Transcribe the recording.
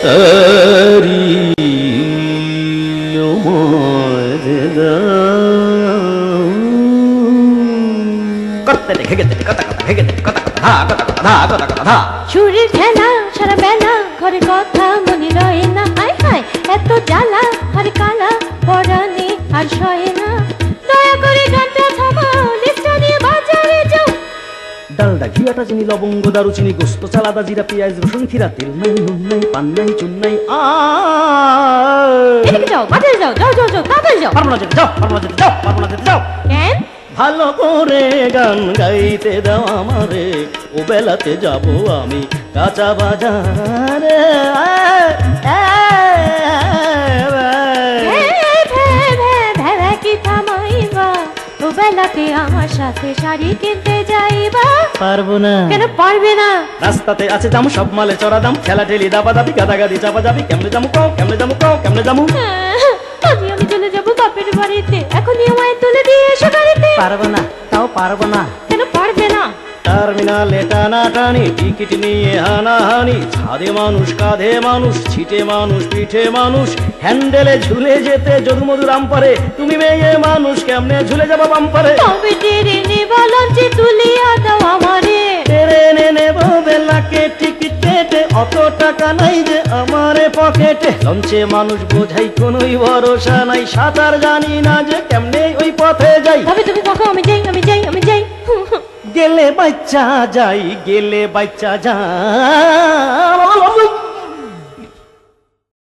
তারি করতে দেখে গেতে কথা কথা ভেগে কথা কথা ধা কথা কথা ধা কথা কথা ধা চুরির খেলা সারা বেলা ঘরে কথা মনে রয় না, হায় হায় এত জ্বালা হারে কালা পরানে আর সয় না। দয়া করে গানটা থামাও, লিস্টটা নিয়ে বাজারে যাও। ডালডা ঘিয়াটা চিনি লবঙ্গ দারুচিনি গোস্ত চালাদা জিরা পেঁয়াজ রসুন খিরা তেল নাই নুন নাই পান নাই চুন নাই এদিকে যাও, বাজারে যাও, যাও যাও যাও, তাড়াতাড়ি যাও। পারবো না যেতে যাও, পারবো না যেতে যাও, পারবো না যেতে যাও। কেন? ভালো করে গান গাইতে দাও আমারে, ও বেলাতে যাব আমি কাঁচা বাজারে। কি থামাইবা, ও বেলাতে আমার সাথে শাড়ি কিনতে যাইবা। পারবো না। কেন পারবে না? রাস্তাতে আছে দাম, সব মালে চড়া দাম, ঠেলা ঠেলি দাবা দাবি গাদাগাদি চাপা যাবি। কেমনে যাবো কও, কেমনে যাবো কও, কেমনে যাবো? আজ আমি চলে যাবো বাপের বাড়িতে, এখনই আমায় তুলে দিয়ে এসো গাড়িতে। পারবো না, তাও পারবো না। কেন পারবে না? টার্মিনালে টানাটানি, টিকিট নিয়ে হানাহানি, ছাদে মানুষ কাঁধে মানুষ, ছিটে মানুষ পিঠে মানুষ, হ্যান্ডেলে ঝুলে যেতে যদুমধু রামপারে। তুমি মেয়ে মানুষ কেমনে ঝুলে যাবো বাম্পারে? তবে টেনে নেবা লঞ্চে তুলিয়া দাও আমারে। ট্রেনে নেবো বেলাকে টিকিট কেটে, অত টাকা নাই যে আমারে পকেটে। লঞ্চে মানুষ বোঝাই কোনোই ভরসা নাই, সাঁতার জানি না যে কেমনে ওই পথে যাই। তবে তুমি দেখো আমি যাই, আমি যাই, আমি যাই। গেলে বাচ্চা যাই, গেলে বাচ্চা যাই।